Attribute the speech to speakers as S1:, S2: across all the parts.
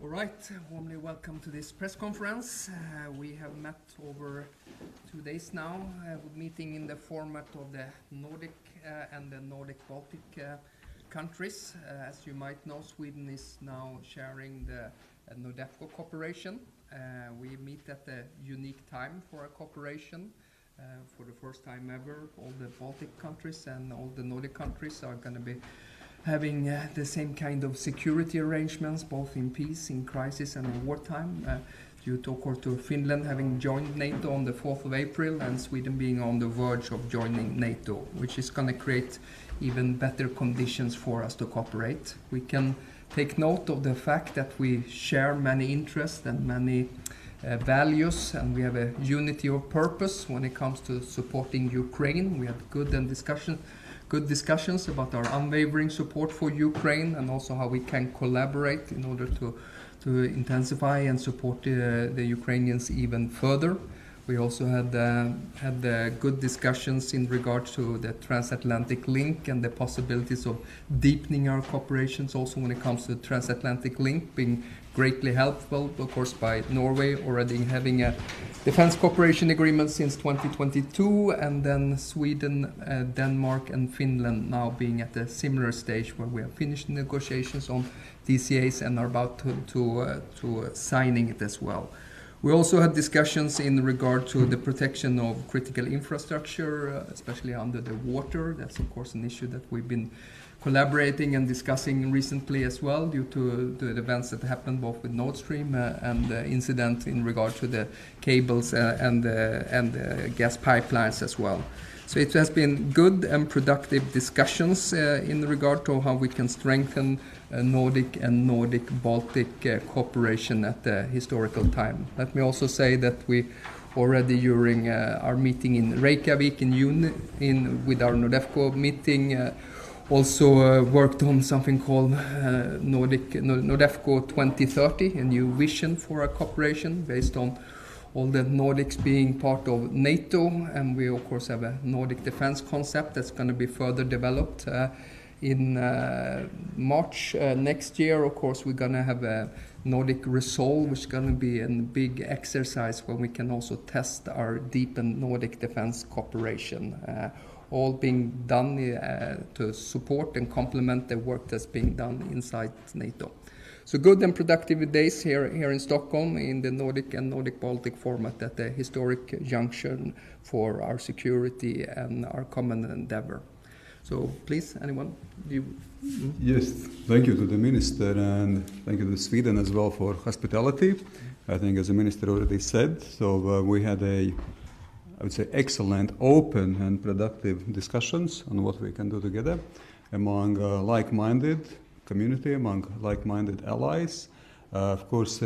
S1: All right, warmly welcome to this press conference. We have met over 2 days now, meeting in the format of the Nordic and the Nordic-Baltic countries. As you might know, Sweden is now sharing the NORDEFCO cooperation. We meet at a unique time for a cooperation. For the first time ever, all the Baltic countries and all the Nordic countries are going to be having the same kind of security arrangements, both in peace, in crisis, and in wartime. Due to, of course, to Finland having joined NATO on the 4th of April and Sweden being on the verge of joining NATO, which is going to create even better conditions for us to cooperate. We can take note of the fact that we share many interests and many values, and we have a unity of purpose when it comes to supporting Ukraine. We had good discussions about our unwavering support for Ukraine and also how we can collaborate in order to intensify and support the Ukrainians even further. We also had good discussions in regard to the transatlantic link and the possibilities of deepening our cooperations also when it comes to the transatlantic link, being greatly helpful, of course, by Norway already having a defense cooperation agreement since 2022, and then Sweden, Denmark and Finland now being at a similar stage where we have finished negotiations on DCAs and are about to signing it as well. We also had discussions in regard to the protection of critical infrastructure, especially under the water. That's of course an issue that we've been collaborating and discussing recently as well, due to the events that happened both with Nord Stream and the incident in regard to the cables and the gas pipelines as well. So it has been good and productive discussions in regard to how we can strengthen Nordic and Nordic-Baltic cooperation at the historical time. Let me also say that we already during our meeting in Reykjavik in June with our NORDEFCO meeting also worked on something called NORDEFCO 2030, a new vision for our cooperation based on all the Nordics being part of NATO, and we of course have a Nordic defense concept that's going to be further developed. In March next year, of course, we're going to have a Nordic Resolve, which is going to be a big exercise where we can also test our deepened Nordic defense cooperation. All being done to support and complement the work that's being done inside NATO. So good and productive days here in Stockholm in the Nordic and Nordic-Baltic format at the historic junction for our security and our common endeavor. So please, anyone?
S2: Yes, thank you to the Minister and thank you to Sweden as well for hospitality. I think as the Minister already said, so we had I would say excellent, open and productive discussions on what we can do together among like-minded community, among like-minded allies. Of course,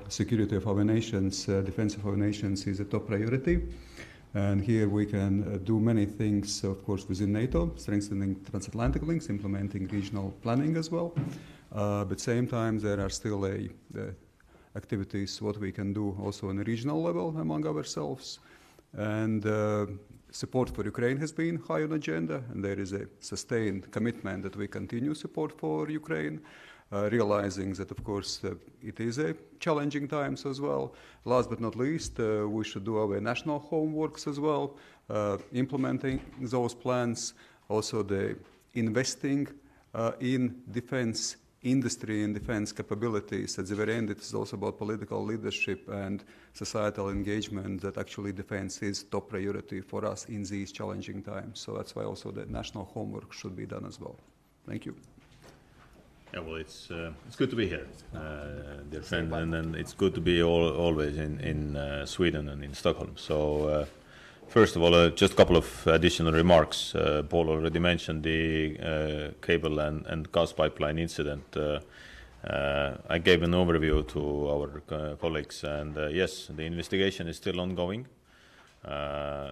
S2: security of our nations, defense of our nations is a top priority. And here we can do many things, of course, within NATO, strengthening transatlantic links, implementing regional planning as well. But same time, there are still activities what we can do also on a regional level among ourselves. And support for Ukraine has been high on agenda, and there is a sustained commitment that we continue support for Ukraine, realizing that, of course, it is a challenging times as well. Last but not least, we should do our national homeworks as well, implementing those plans, also the investing in defense industry and defense capabilities. At the very end, it is also about political leadership and societal engagement, that actually defense is top priority for us in these challenging times. So that's why also the national homework should be done as well. Thank you.
S3: Yeah, well, it's good to be here, dear friend, and it's good to be always in Sweden and in Stockholm. So first of all, just a couple of additional remarks. Paul already mentioned the cable and gas pipeline incident. I gave an overview to our colleagues, and yes, the investigation is still ongoing.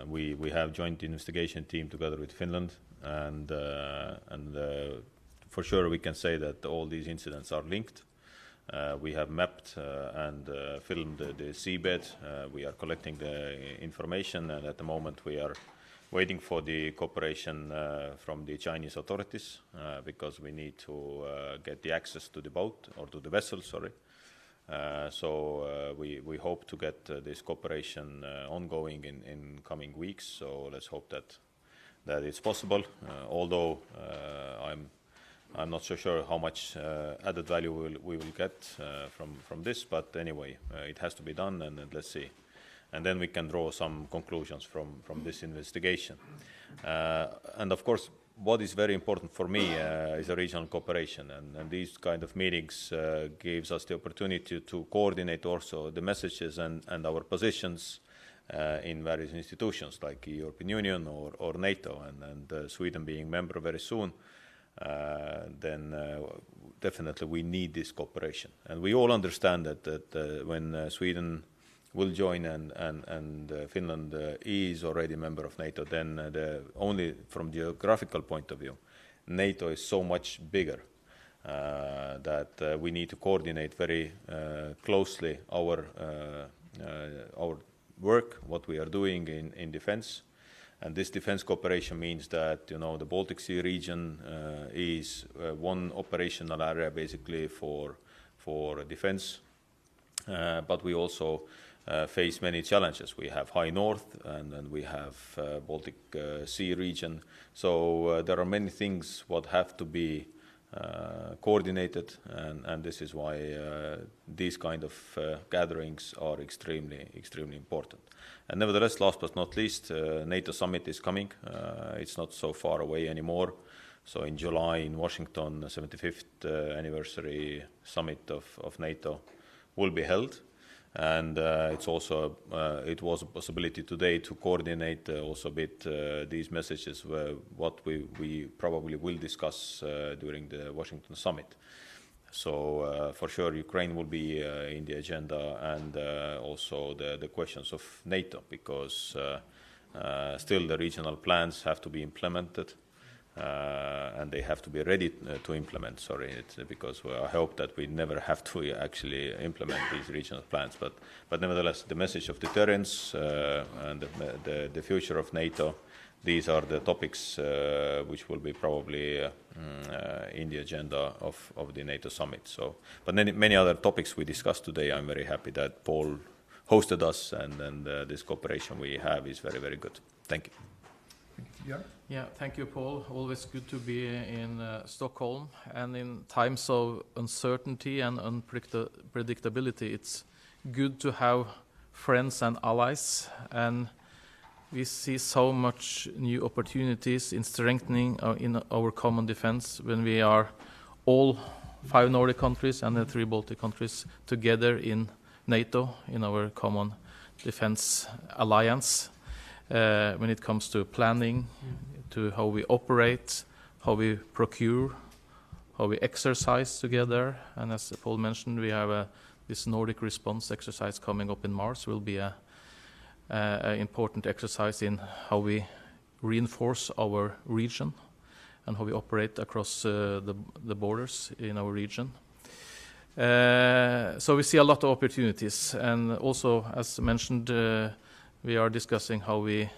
S3: We have joint investigation team together with Finland, and for sure we can say that all these incidents are linked. We have mapped and filmed the seabed. We are collecting the information, and at the moment we are waiting for the cooperation from the Chinese authorities because we need to get the access to the boat, or to the vessel, sorry. We hope to get this cooperation ongoing in coming weeks. So let's hope that it's possible. Although I'm not so sure how much added value we will get from this, but anyway, it has to be done, and let's see. And then we can draw some conclusions from this investigation. And of course, what is very important for me is a regional cooperation, and these kind of meetings gives us the opportunity to coordinate also the messages and our positions in various institutions like European Union or NATO, and Sweden being member very soon. Then definitely we need this cooperation, and we all understand that when Sweden will join and Finland is already a member of NATO, then only from geographical point of view, NATO is so much bigger that we need to coordinate very closely our work, what we are doing in defense. And this defense cooperation means that, the Baltic Sea region is one operational area basically for defense, but we also face many challenges. We have High North, and we have Baltic Sea region. So there are many things what have to be coordinated, and this is why these kind of gatherings are extremely important. And nevertheless, last but not least, NATO summit is coming. It's not so far away anymore. So in July in Washington, the 75th anniversary summit of NATO will be held. And it was a possibility today to coordinate also a bit these messages, what we probably will discuss during the Washington summit. So for sure Ukraine will be in the agenda, and also the questions of NATO, because still the regional plans have to be implemented. And they have to be ready to implement. Because I hope that we never have to actually implement these regional plans. But nevertheless, the message of deterrence and the future of NATO, these are the topics which will be probably in the agenda of the NATO summit. So, but many other topics we discussed today. I'm very happy that Paul hosted us, and this cooperation we have is very, very good. Thank you.
S4: Yeah, thank you, Paul. Always good to be in Stockholm. And in times of uncertainty and unpredictability, it's good to have friends and allies. And we see so much new opportunities in strengthening in our common defense when we are all 5 Nordic countries and the 3 Baltic countries together in NATO, in our common defense alliance. When it comes to planning, to how we operate, how we procure, how we exercise together. And as Paul mentioned, we have this Nordic response exercise coming up in Mars. Will be an important exercise in how we reinforce our region and how we operate across the borders in our region. So we see a lot of opportunities, and also, as mentioned, we are discussing how we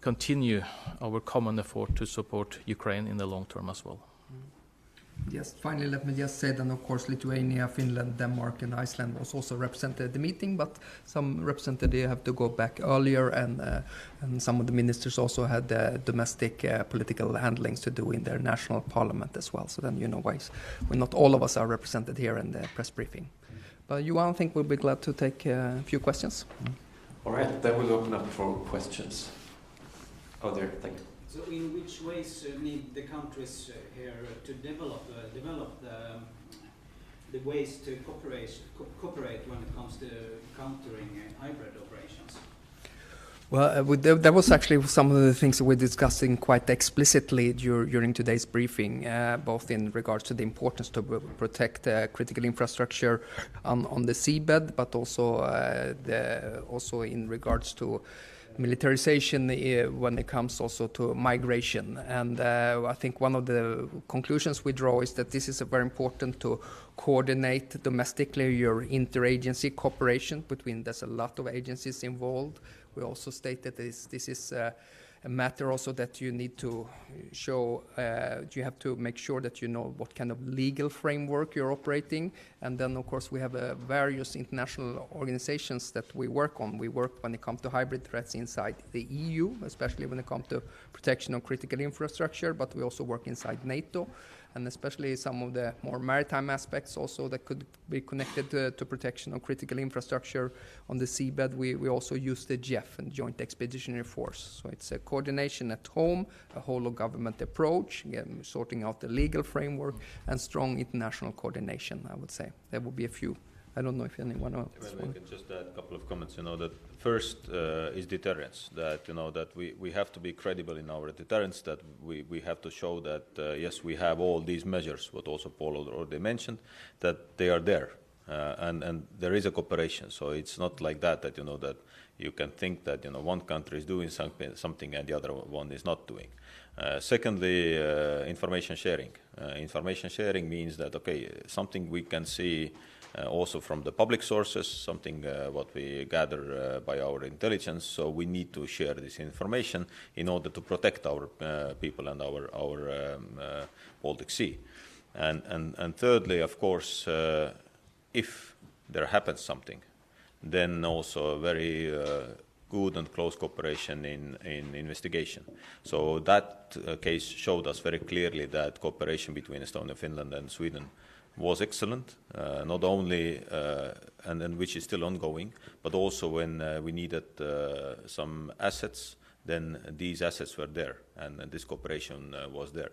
S4: continue our common effort to support Ukraine in the long term as well.
S1: Yes, finally, let me just say that, of course, Lithuania, Finland, Denmark, and Iceland was also represented at the meeting, but some representatives have to go back earlier, and some of the ministers also had domestic political handlings to do in their national parliament as well. So then you know why not all of us are represented here in the press briefing. But Johan, I think we'll be glad to take a few questions.
S5: All right, then we'll open up for questions. Oh, there, thank you.
S6: So, in which ways need the countries here to develop the ways to cooperate when it comes to countering hybrid operations?
S1: Well, that was actually some of the things that we're discussing quite explicitly during today's briefing, both in regards to the importance to protect critical infrastructure on the seabed, but also in regards to militarization when it comes also to migration. And I think one of the conclusions we draw is that this is very important to coordinate domestically your interagency cooperation between, there's a lot of agencies involved. We also state that this is matter also that you need to show, you have to make sure that you know what kind of legal framework you're operating. And then, of course, we have various international organizations that we work on. We work when it comes to hybrid threats inside the EU, especially when it comes to protection of critical infrastructure, but we also work inside NATO, and especially some of the more maritime aspects also that could be connected to protection of critical infrastructure on the seabed. We also use the JEF, and Joint Expeditionary Force. So it's a coordination at home, a whole of government approach, again, sorting out the legal framework, and strong international coordination, I would say. There will be a few. I don't know if anyone else.
S3: Well, I can just add a couple of comments. That first is deterrence. That that we have to be credible in our deterrence. That we have to show that yes, we have all these measures, what also Paul already mentioned, that they are there, and there is a cooperation. So it's not like that that that you can think that one country is doing something and the other one is not doing. Secondly, information sharing. Information sharing means that something we can see. Also from the public sources, something what we gather by our intelligence. So we need to share this information in order to protect our people and our Baltic Sea. And thirdly, of course, if there happens something, then also very good and close cooperation in investigation. So that case showed us very clearly that cooperation between Estonia, Finland, and Sweden was excellent, not only, and which is still ongoing, but also when we needed some assets, then these assets were there, and this cooperation was there.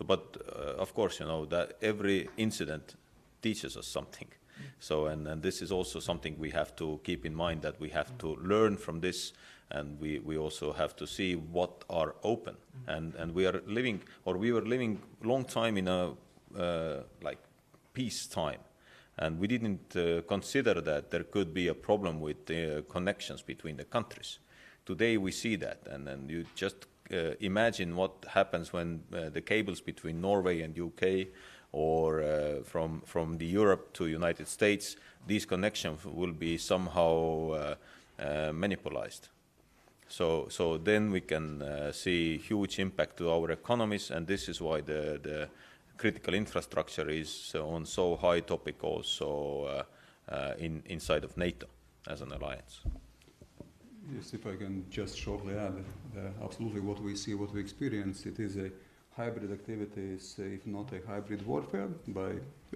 S3: But of course, that every incident teaches us something. So, and this is also something we have to keep in mind, that we have to learn from this, and we also have to see what are open. And we are living, or we were living long time in a like peace time, and we didn't consider that there could be a problem with the connections between the countries. Today we see that, and then you just imagine what happens when the cables between Norway and UK, or from the Europe to United States, these connections will be somehow manipulated. So then we can see huge impact to our economies, and this is why the critical infrastructure is on so high topic also inside of NATO as an alliance.
S2: Yes, if I can just shortly add, absolutely what we see, what we experience, it is a hybrid activities, if not a hybrid warfare,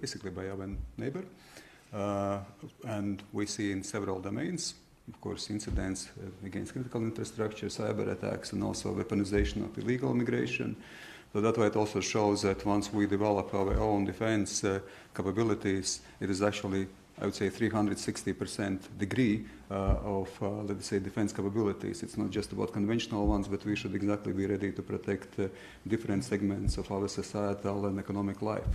S2: basically by our neighbor. And we see in several domains, of course, incidents against critical infrastructure, cyber attacks, and also weaponization of illegal migration. So that way it also shows that once we develop our own defense capabilities, it is actually, I would say, 360% degree of, let's say, defense capabilities. It's not just about conventional ones, but we should exactly be ready to protect different segments of our societal and economic life.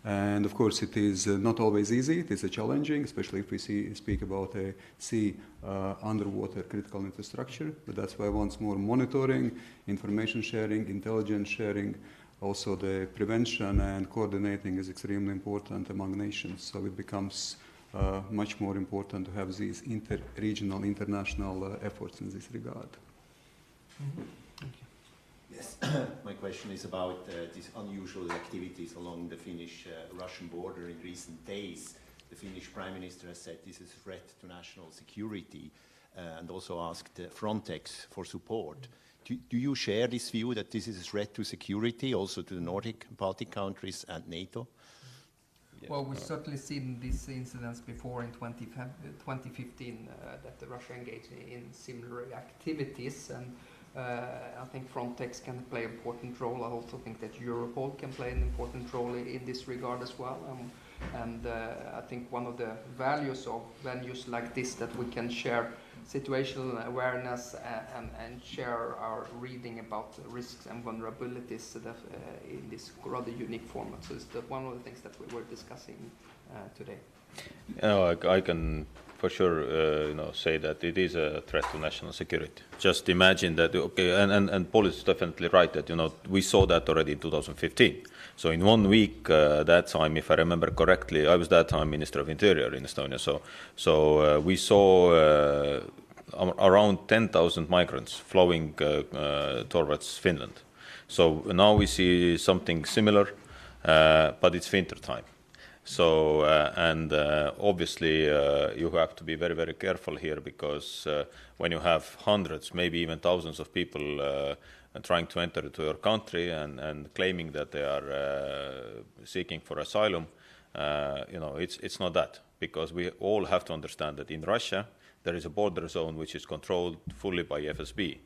S2: And of course, it is not always easy. It is challenging, especially if we speak about a sea underwater critical infrastructure. But that's why once more monitoring, information sharing, intelligence sharing, also the prevention and coordinating is extremely important among nations. So it becomes much more important to have these inter-regional, international efforts in this regard.
S1: Mm-hmm. Thank you.
S7: Yes, my question is about these unusual activities along the Finnish-Russian border in recent days. The Finnish Prime Minister has said this is a threat to national security and also asked Frontex for support. Do you share this view that this is a threat to security, also to the Nordic, Baltic countries and NATO?
S1: Well, we've certainly seen these incidents before in 2015 that Russia engaged in similar activities, and I think Frontex can play an important role. I also think that Europol can play an important role in this regard as well. And I think one of the values of venues like this, that we can share situational awareness and share our reading about risks and vulnerabilities in this rather unique format. So it's one of the things that we were discussing today.
S3: I can for sure say that it is a threat to national security. Just imagine that, and Paul is definitely right that we saw that already in 2015. So in 1 week, that time, if I remember correctly, I was that time Minister of Interior in Estonia. So we saw around 10,000 migrants flowing towards Finland. So now we see something similar, but it's winter time. So, obviously you have to be very, very careful here, because when you have hundreds, maybe even thousands of people trying to enter into your country and claiming that they are seeking for asylum, it's not that, because we all have to understand that in Russia there is a border zone which is controlled fully by FSB,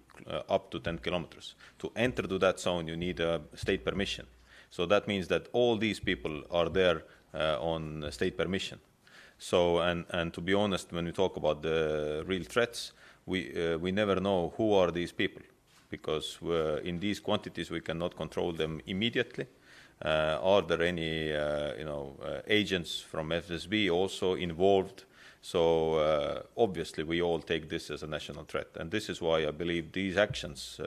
S3: up to 10 kilometers. To enter to that zone, you need a state permission. So that means that all these people are there on state permission. So, and to be honest, when we talk about the real threats, we never know who are these people, because in these quantities we cannot control them immediately. Are there any agents from FSB also involved? So obviously we all take this as a national threat, and this is why I believe these actions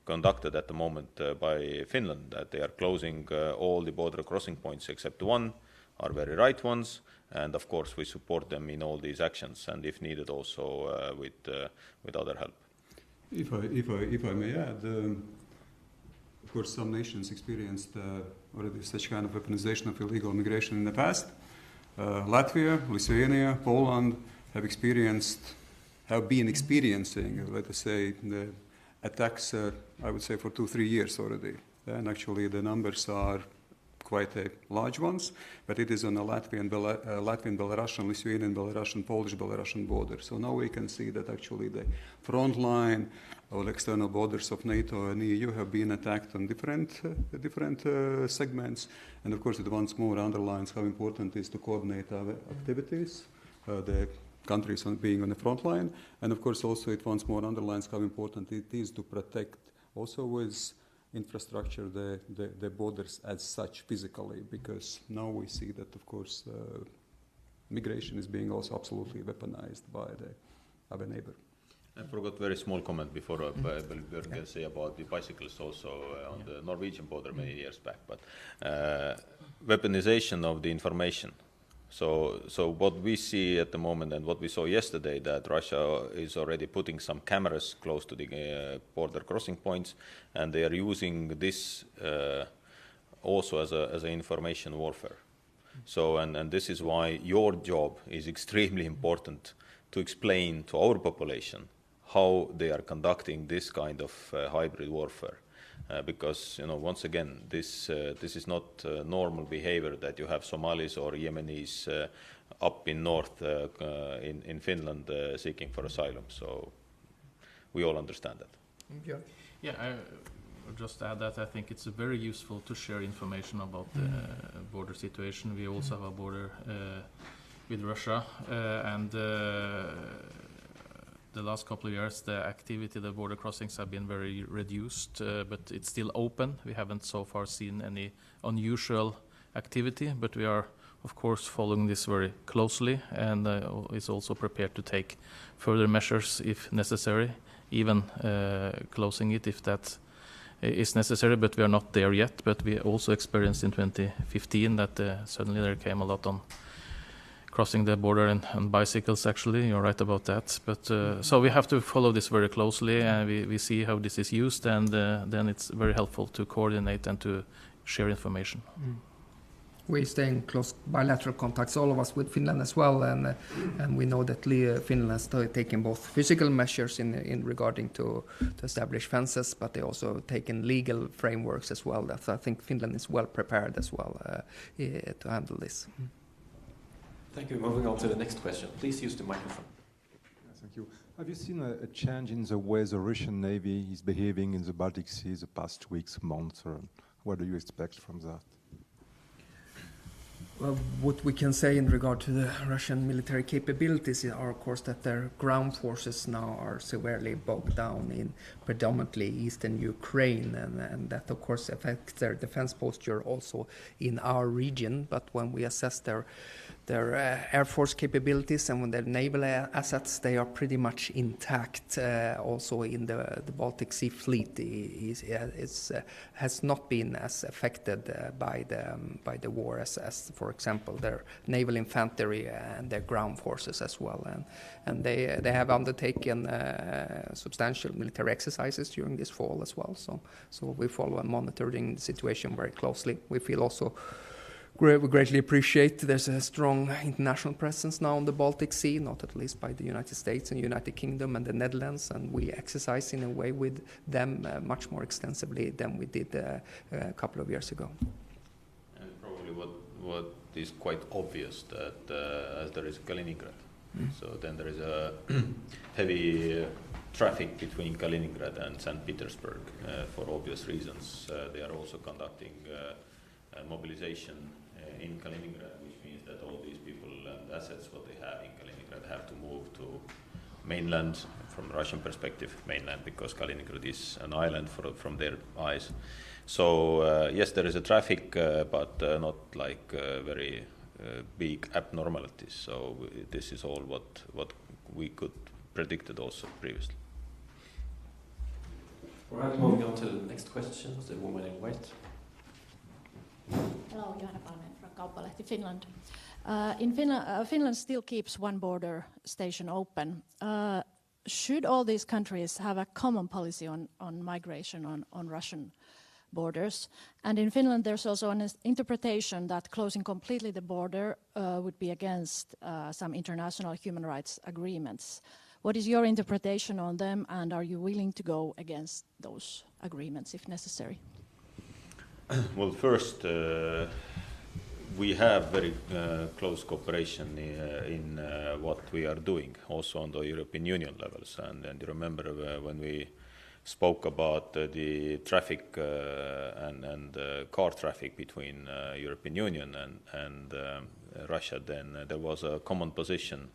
S3: conducted at the moment by Finland, that they are closing all the border crossing points except one, are very right ones, and of course we support them in all these actions, and if needed also with other help.
S2: If I may add, of course some nations experienced already such kind of weaponization of illegal migration in the past. Latvia, Lithuania, Poland have been experiencing, let us say, the attacks, I would say, for 2-3 years already. And actually the numbers are quite large ones, but it is on the Latvian, Belarusian, Lithuanian, Belarusian, Polish, Belarusian border. So now we can see that actually the front line or external borders of NATO and EU have been attacked on different segments. And of course it once more underlines how important it is to coordinate our activities, the countries being on the front line. And of course also it once more underlines how important it is to protect also with infrastructure the borders as such physically, because now we see that of course migration is being also absolutely weaponized by our neighbor.
S3: I forgot very small comment before Björn can say about the bicycles also on the Norwegian border many years back, but weaponization of the information. So what we see at the moment and what we saw yesterday, that Russia is already putting some cameras close to the border crossing points, and they are using this also as an information warfare. So and this is why your job is extremely important, to explain to our population how they are conducting this kind of hybrid warfare. Because once again, this is not normal behavior that you have Somalis or Yemenis up in north in Finland seeking for asylum. So we all understand that.
S4: Yeah, I would just add that I think it's very useful to share information about the border situation. We also have a border with Russia, and the last couple of years, the activity, the border crossings have been very reduced, but it's still open. We haven't so far seen any unusual activity, but we are, of course, following this very closely, and is also prepared to take further measures if necessary, even closing it if that is necessary, but we are not there yet. But we also experienced in 2015 that suddenly there came a lot on crossing the border on bicycles, actually. You're right about that. But so we have to follow this very closely, and we see how this is used, and then it's very helpful to coordinate and to share information.
S1: We stay in close bilateral contacts, all of us, with Finland as well, and we know that Finland has taken both physical measures in regarding to establish fences, but they also taken legal frameworks as well. That I think Finland is well prepared as well to handle this.
S5: Thank you. Moving on to the next question. Please use the microphone.
S8: Thank you. Have you seen a change in the way the Russian Navy is behaving in the Baltic Sea the past weeks, months? Or what do you expect from that?
S1: Well, what we can say in regard to the Russian military capabilities are, of course, that their ground forces now are severely bogged down in predominantly eastern Ukraine, and that, of course, affects their defense posture also in our region. But when we assess their air force capabilities and with their naval assets, they are pretty much intact. Also in the Baltic Sea fleet has not been as affected by the war as, for example, their naval infantry and their ground forces as well. And they have undertaken substantial military exercises during this fall as well. So we follow and monitoring the situation very closely. We feel also we greatly appreciate there's a strong international presence now on the Baltic Sea, not at least by the United States and United Kingdom and the Netherlands, and we exercise in a way with them much more extensively than we did a couple of years ago.
S3: And probably what is quite obvious that as there is Kaliningrad, so then there is a heavy traffic between Kaliningrad and St. Petersburg for obvious reasons. They are also conducting mobilization in Kaliningrad, which means that all these people and assets what they have in Kaliningrad have to move to mainland from Russian perspective, mainland, because Kaliningrad is an island from their eyes. So yes, there is a traffic, but not like very big abnormalities. So this is all what we could predicted also previously.
S5: All right, moving on to the next question. The woman in white.
S9: Hello, Johanna Palmen from Kauppalehti, Finland. Finland still keeps one border station open. Should all these countries have a common policy on migration on Russian borders? And in Finland, there's also an interpretation that closing completely the border would be against some international human rights agreements. What is your interpretation on them, and are you willing to go against those agreements if necessary?
S3: Well, first, we have very close cooperation in what we are doing, also on the European Union levels. And you remember when we spoke about the traffic and car traffic between European Union and Russia, then there was a common position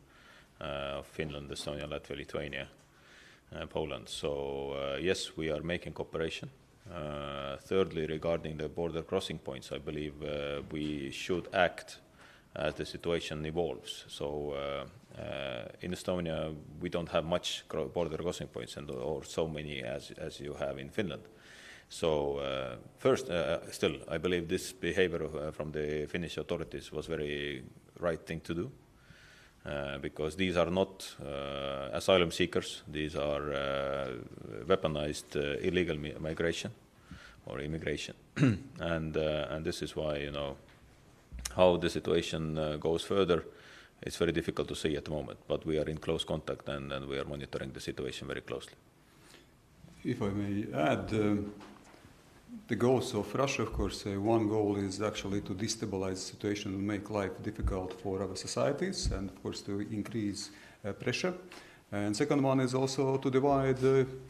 S3: of Finland, Estonia, Latvia, Lithuania, Poland. So yes, we are making cooperation. Thirdly, regarding the border crossing points, I believe we should act as the situation evolves. So in Estonia, we don't have much border crossing points or so many as you have in Finland. So first, still, I believe this behavior from the Finnish authorities was very right thing to do. Because these are not asylum seekers, these are weaponized illegal migration or immigration. and this is why, you know, how the situation goes further, it's very difficult to say at the moment, but we are in close contact and we are monitoring the situation very closely.
S2: If I may add, the goals of Russia, of course, one goal is actually to destabilize the situation and make life difficult for our societies and, of course, to increase pressure. And second one is also to divide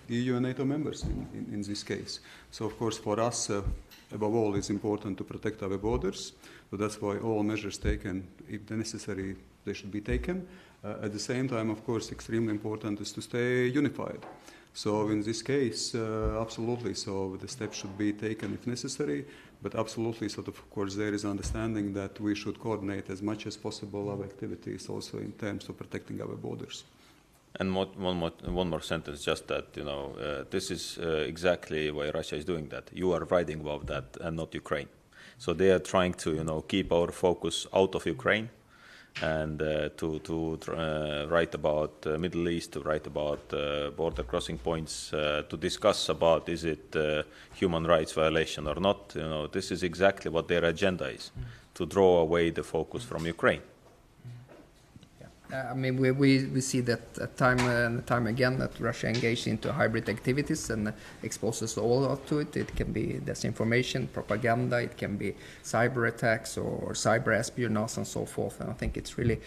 S2: EU and NATO members in this case. So, of course, for us, above all, it's important to protect our borders. So that's why all measures taken, if necessary, they should be taken. At the same time, of course, extremely important is to stay unified. So in this case, absolutely, so the steps should be taken if necessary, but absolutely, sort of course, there is understanding that we should coordinate as much as possible our activities also in terms of protecting our borders.
S3: And one more sentence, just that, you know, this is exactly why Russia is doing that. You are writing about that and not Ukraine. So they are trying to, you know, keep our focus out of Ukraine and to write about Middle East, to write about border crossing points, to discuss about is it human rights violation or not. You know, this is exactly what their agenda is, to draw away the focus from Ukraine.
S1: I mean, we see that time and time again that Russia engaged into hybrid activities and exposes all to it. It can be disinformation, propaganda, it can be cyber attacks or cyber espionage and so forth. And I think it's really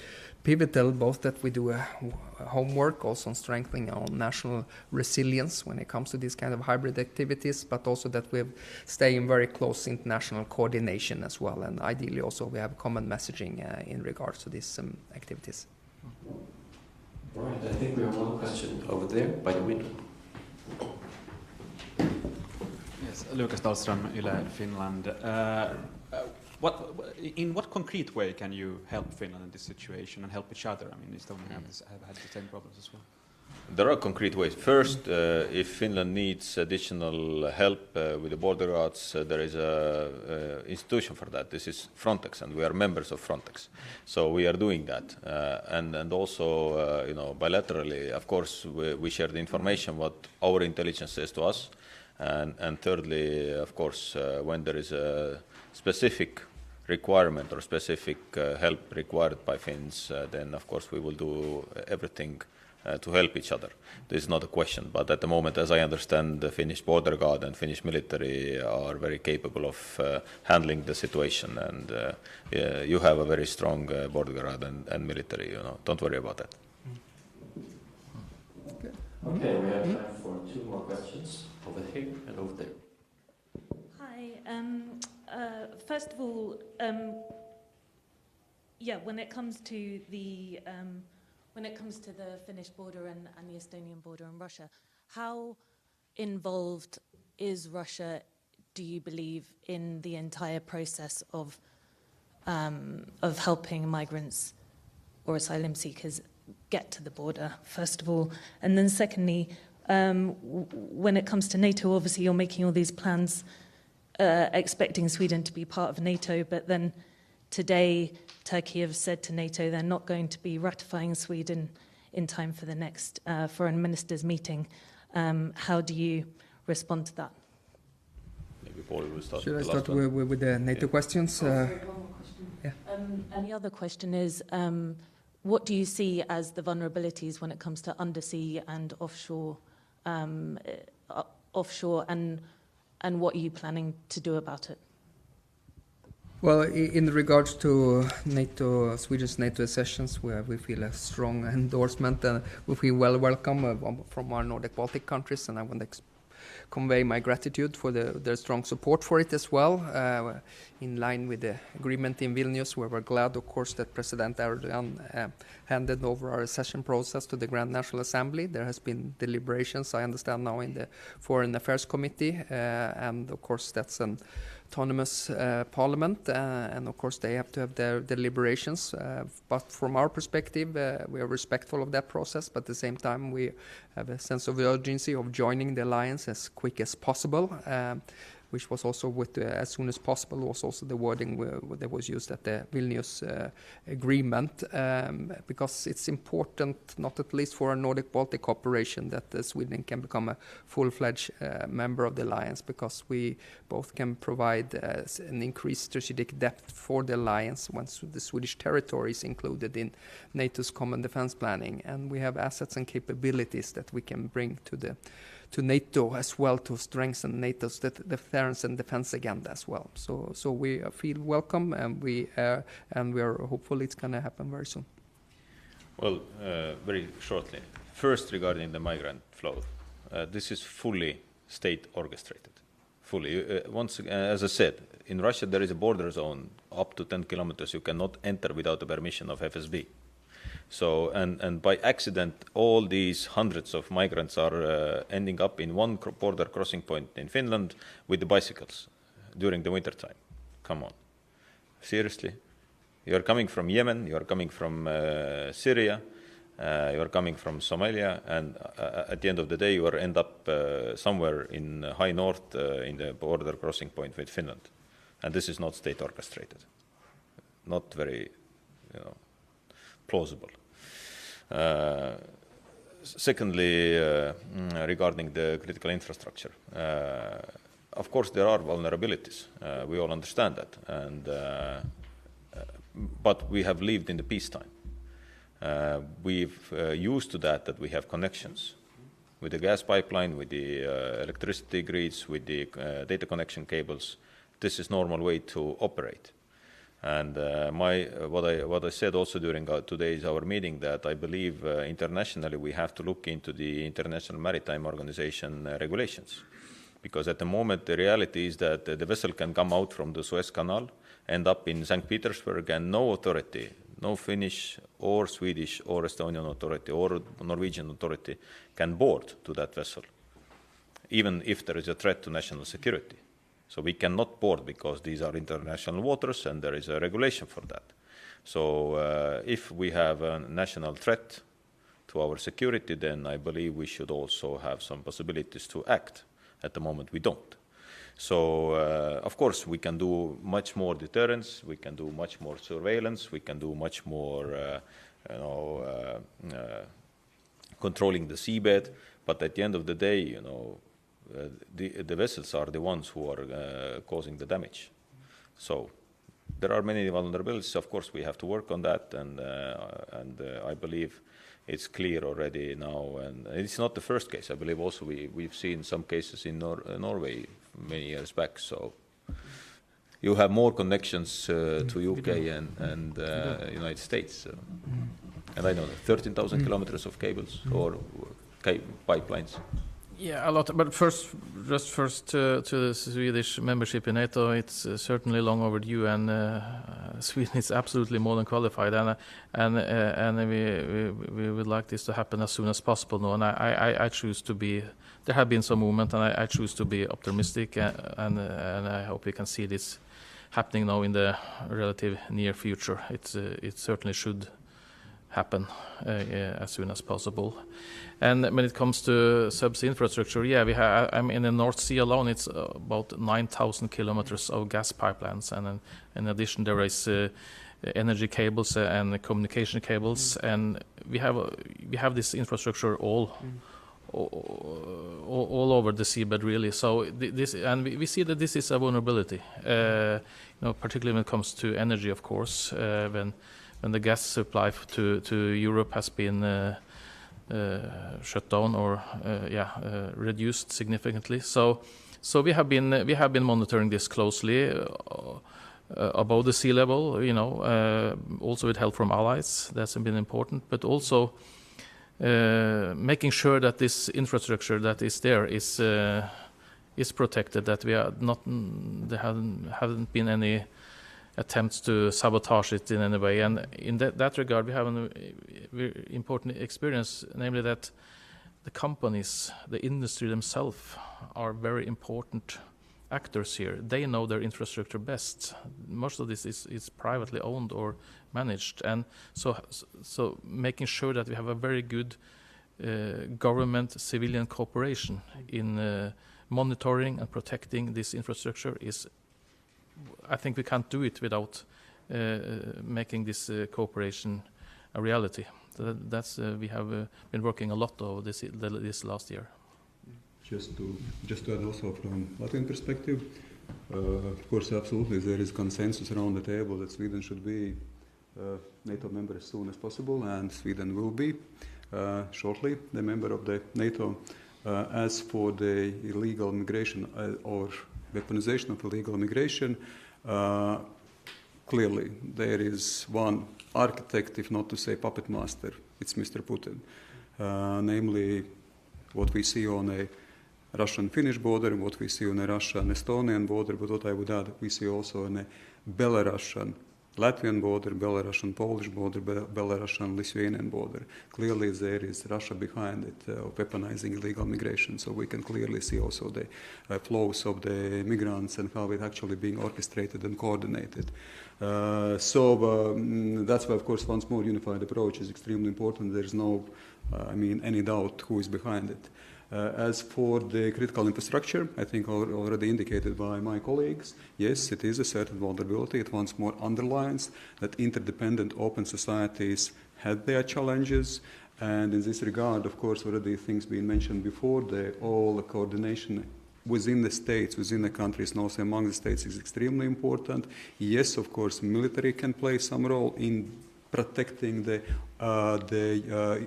S1: pivotal both that we do homework also on strengthening our national resilience when it comes to these kind of hybrid activities, but also that we stay in very close international coordination as well. And ideally also we have common messaging in regards to these activities.
S5: Right, I think we have one question over there by the window.
S10: Yes, Lukas Dahlström, Yle Finland. in what concrete way can you help Finland in this situation and help each other? I mean, Estonia have had the same problems as well.
S3: There are concrete ways. First, if Finland needs additional help with the border guards, there is an institution for that. This is Frontex, and we are members of Frontex. So we are doing that. And also, bilaterally, of course, we share the information, what our intelligence says to us. And thirdly, of course, when there is a specific requirement or specific help required by Finns, then, of course, we will do everything to help each other. This is not a question, but at the moment, as I understand, the Finnish border guard and Finnish military are very capable of handling the situation, and you have a very strong border guard and military. Don't worry about that.
S5: Okay, we have time for 2 more questions over here and over there.
S11: Hi. First of all, when it comes to the Finnish border and the Estonian border and Russia, how involved is Russia, do you believe, in the entire process of helping migrants or asylum seekers get to the border, first of all? And then secondly, when it comes to NATO, obviously you're making all these plans expecting Sweden to be part of NATO, but then today Turkey have said to NATO they're not going to be ratifying Sweden in time for the next foreign ministers meeting. How do you respond to that?
S3: Maybe Paul will start.
S1: Should I start with the NATO questions?
S11: One more question.
S1: Yeah.
S11: And the other question is, what do you see as the vulnerabilities when it comes to undersea and offshore, and what are you planning to do about it?
S1: Well, in regards to NATO, Sweden's NATO accessions, where we feel a strong endorsement, and we feel welcome from our Nordic Baltic countries, and I want to convey my gratitude for their strong support for it as well, in line with the agreement in Vilnius, where we're glad, of course, that President Erdogan handed over our accession process to the Grand National Assembly. There has been deliberations, I understand now, in the Foreign Affairs Committee, and of course that's an autonomous parliament, and of course they have to have their deliberations, but from our perspective we are respectful of that process, but at the same time we have a sense of urgency of joining the alliance as quick as possible, which was also with as soon as possible was also the wording that was used at the Vilnius agreement, because it's important, not at least for our Nordic-Baltic cooperation, that Sweden can become a full-fledged member of the alliance, because we both can provide an increased strategic depth for the alliance once the Swedish territory is included in NATO's common defense planning, and we have assets and capabilities that we can bring to NATO as well to strengthen NATO's deterrence and defense agenda as well. So we feel welcome, and we are hopeful it's going to happen very soon.
S3: Well, very shortly. First, regarding the migrant flow, this is fully state orchestrated. Fully. Once again, as I said, in Russia there is a border zone up to 10 kilometers. You cannot enter without the permission of FSB. So, and by accident, all these hundreds of migrants are ending up in one border crossing point in Finland with the bicycles during the winter time. Come on. Seriously? You are coming from Yemen, you are coming from Syria, you are coming from Somalia, and at the end of the day, you are end up somewhere in high north in the border crossing point with Finland. And this is not state orchestrated. Not very, plausible. Secondly, regarding the critical infrastructure, of course there are vulnerabilities. We all understand that, and but we have lived in the peacetime. We've used to that we have connections with the gas pipeline, with the electricity grids, with the data connection cables. This is normal way to operate. And what I said also during today's our meeting, that I believe internationally we have to look into the International Maritime Organization regulations, because at the moment the reality is that the vessel can come out from the Suez Canal, end up in St. Petersburg, and no authority, no Finnish or Swedish or Estonian authority or Norwegian authority can board to that vessel, even if there is a threat to national security. So we cannot board because these are international waters and there is a regulation for that. So if we have a national threat to our security, then I believe we should also have some possibilities to act. At the moment, we don't. So, of course, we can do much more deterrence, we can do much more surveillance, we can do much more, controlling the seabed. But at the end of the day, the vessels are the ones who are causing the damage. So there are many vulnerabilities. Of course, we have to work on that, and I believe it's clear already now. And it's not the first case. I believe also we've seen some cases in Norway many years back. So you have more connections to UK and United States. And I know that 13,000 kilometers of cables or pipelines.
S4: Yeah, a lot. But first to the Swedish membership in NATO, it's certainly long overdue, and Sweden is absolutely more than qualified, and we would like this to happen as soon as possible. No, and I choose to be. There have been some movement, and I choose to be optimistic, and I hope we can see this happening now in the relative near future. It certainly should happen as soon as possible. And when it comes to subsea infrastructure, yeah, we have. I mean, in the North Sea alone, it's about 9,000 kilometers of gas pipelines, and then in addition, there is energy cables and communication cables, and we have this infrastructure all over the seabed, really. So this, and we see that this is a vulnerability, particularly when it comes to energy, of course, when the gas supply to Europe has been shut down or reduced significantly. So we have been monitoring this closely above the sea level. Also with help from allies. That's been important, but also making sure that this infrastructure that is there is protected. That there haven't been any attempts to sabotage it in any way. And in that regard, we have a very important experience, namely that the companies, the industry themselves, are very important actors here. They know their infrastructure best. Most of this is privately owned or managed, and so making sure that we have a very good government-civilian cooperation in monitoring and protecting this infrastructure is. I think we can't do it without making this cooperation a reality. That's we have been working a lot over this last year.
S2: Just to add also from Latvian perspective, of course, absolutely there is consensus around the table that Sweden should be NATO member as soon as possible, and Sweden will be shortly the member of the NATO. As for the illegal migration or weaponization of illegal immigration, clearly there is one architect, if not to say puppet master, it's Mr. Putin. Namely, what we see on a Russian-Finnish border, what we see on a Russian-Estonian border, but what I would add, we see also on a Belarusian-Latvian border, Belarusian-Polish border, Belarusian-Lithuanian border. Clearly there is Russia behind it, weaponizing illegal migration, so we can clearly see also the flows of the migrants and how it's actually being orchestrated and coordinated. So that's why, of course, once more, unified approach is extremely important. There's no, any doubt who is behind it. As for the critical infrastructure, I think already indicated by my colleagues, yes, it is a certain vulnerability. It once more underlines that interdependent open societies had their challenges. And in this regard, of course, already things being mentioned before, all the coordination within the states, within the countries, and also among the states is extremely important. Yes, of course, military can play some role in protecting the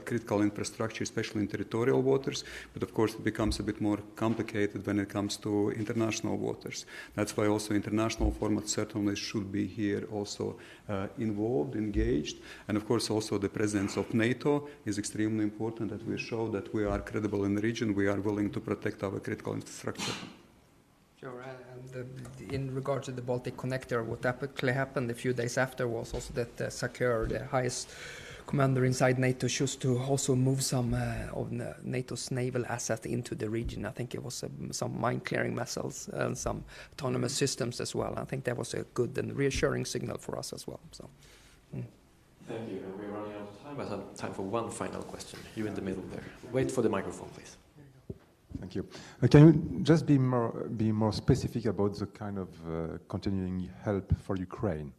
S2: critical infrastructure, especially in territorial waters, but of course it becomes a bit more complicated when it comes to international waters. That's why also international format certainly should be here also involved, engaged, and of course also the presence of NATO is extremely important, that we show that we are credible in the region, we are willing to protect our critical infrastructure.
S1: Sure, and in regard to the Baltic Connector, what typically happened a few days after was also that SACEUR, the highest commander inside NATO chose to also move some of NATO's naval assets into the region. I think it was some mine-clearing missiles and some autonomous systems as well. I think that was a good and reassuring signal for us as well. So.
S5: Thank you. And we're running out of time. I have time for one final question. You in the middle there. Wait for the microphone, please.
S8: Thank you. Can you just be more specific about the kind of continuing help for Ukraine?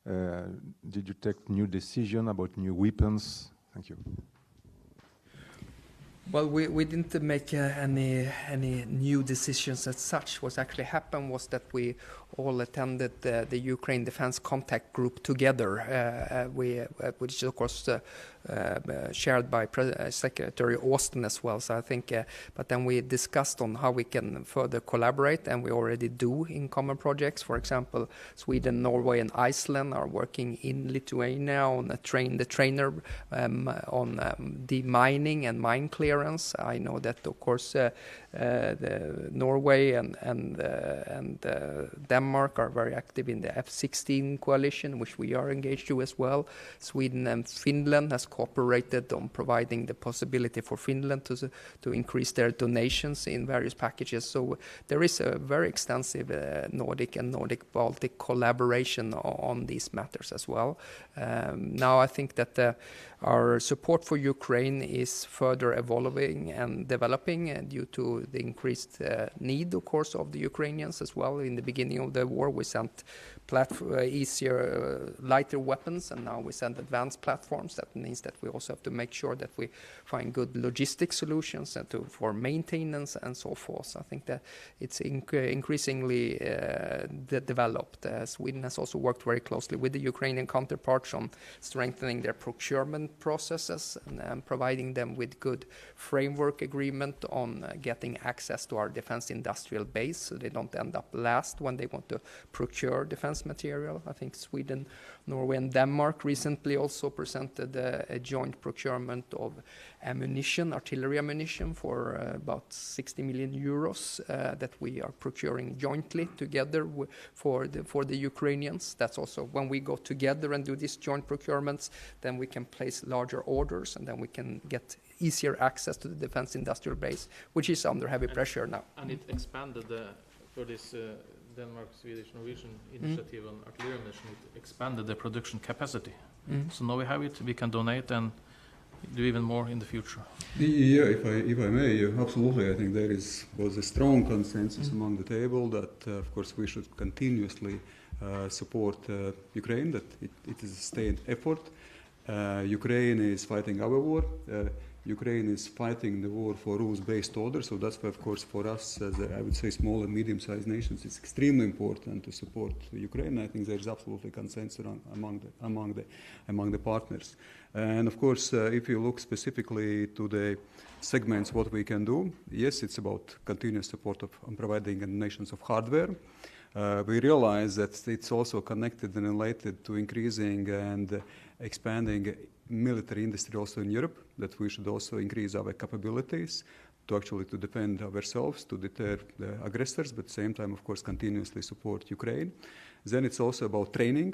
S8: Did you take new decision about new weapons? Thank you.
S1: Well, we didn't make any new decisions as such. What actually happened was that we all attended the Ukraine Defense Contact Group together, which is of course shared by Secretary Austin as well. So I think, but then we discussed on how we can further collaborate, and we already do in common projects. For example, Sweden, Norway, and Iceland are working in Lithuania on the trainer on demining and mine clearance. I know that of course Norway and Denmark are very active in the F-16 coalition, which we are engaged to as well. Sweden and Finland has cooperated on providing the possibility for Finland to increase their donations in various packages. So there is a very extensive Nordic and Nordic-Baltic collaboration on these matters as well. Now I think that our support for Ukraine is further evolving and developing due to the increased need, of course, of the Ukrainians as well. In the beginning of the war, we sent lighter weapons, and now we send advanced platforms. That means that we also have to make sure that we find good logistic solutions for maintenance and so forth. I think that it's increasingly developed. Sweden has also worked very closely with the Ukrainian counterparts on strengthening their procurement processes and providing them with good framework agreement on getting access to our defense industrial base, so they don't end up last when they want to procure defense material. I think Sweden, Norway, and Denmark recently also presented a joint procurement of ammunition, artillery ammunition, for about 60 million euros that we are procuring jointly together for the Ukrainians. That's also when we go together and do these joint procurements, then we can place larger orders, and then we can get easier access to the defense industrial base, which is under heavy pressure now.
S4: And it expanded for this Denmark-Swedish-Norwegian initiative on artillery ammunition. It expanded the production capacity. So now we have it. We can donate and do even more in the future.
S2: Yeah, if I may, absolutely. I think there was a strong consensus among the table that, of course, we should continuously support Ukraine, that it is a sustained effort. Ukraine is fighting our war. Ukraine is fighting the war for rules-based order, so that's why, of course, for us, as I would say, small and medium-sized nations, it's extremely important to support Ukraine. I think there is absolutely consensus among the partners. And of course, if you look specifically to the segments, what we can do, yes, it's about continuous support on providing nations of hardware. We realize that it's also connected and related to increasing and expanding military industry also in Europe, that we should also increase our capabilities to defend ourselves, to deter the aggressors, but at the same time, of course, continuously support Ukraine. Then it's also about training.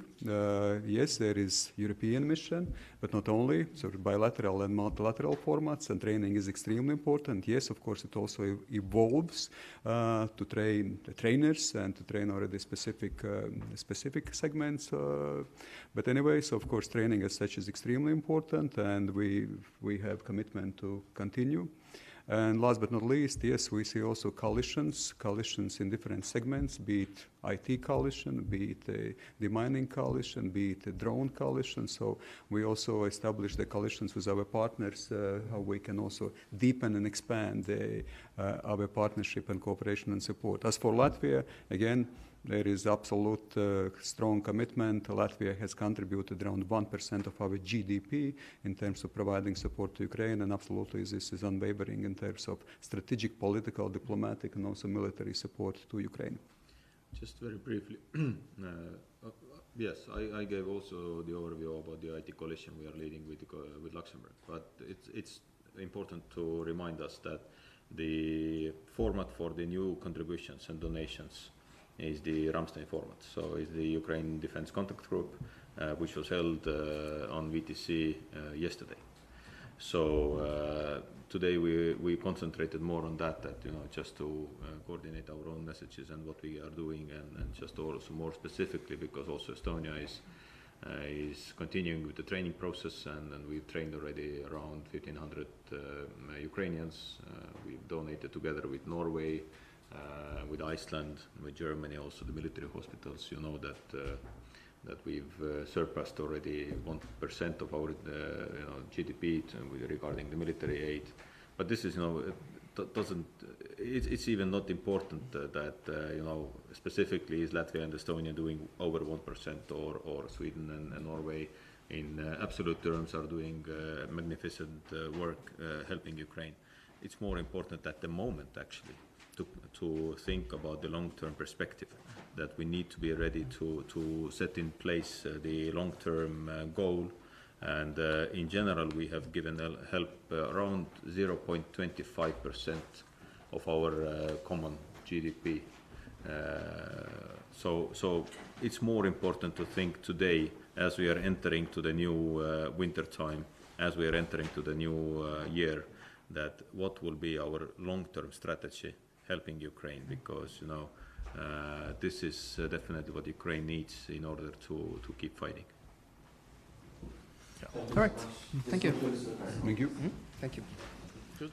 S2: Yes, there is European mission, but not only, so bilateral and multilateral formats, and training is extremely important. Yes, of course, it also evolves to train the trainers and to train already specific segments. But anyway, so of course, training as such is extremely important, and we have commitment to continue. And last but not least, yes, we see also coalitions in different segments, be it IT coalition, be it a demining coalition, be it a drone coalition. So we also establish the coalitions with our partners, how we can also deepen and expand our partnership and cooperation and support. As for Latvia, again, there is absolute strong commitment. Latvia has contributed around 1% of our GDP in terms of providing support to Ukraine, and absolutely this is unwavering in terms of strategic, political, diplomatic, and also military support to Ukraine.
S3: Just very briefly, yes, I gave also the overview about the IT coalition we are leading with Luxembourg, but it's important to remind us that the format for the new contributions and donations is the Ramstein format. So it's the Ukraine Defense Contact Group, which was held on VTC yesterday. So today we concentrated more on that just to coordinate our own messages and what we are doing, and just also more specifically because also Estonia is continuing with the training process, and we've trained already around 1,500 Ukrainians. We've donated together with Norway, with Iceland, with Germany, also the military hospitals. You know that we've surpassed already 1% of our GDP regarding the military aid. But this is it's even not important that specifically is Latvia and Estonia doing over 1%, or Sweden and Norway in absolute terms are doing magnificent work helping Ukraine. It's more important at the moment actually to think about the long-term perspective, that we need to be ready to set in place the long-term goal. And in general, we have given help around 0.25% of our common GDP. So it's more important to think today, as we are entering to the new winter time, as we are entering to the new year, that what will be our long-term strategy helping Ukraine, because this is definitely what Ukraine needs in order to keep fighting.
S1: All right. Thank you.
S2: Thank you.
S1: Thank you.
S4: Good.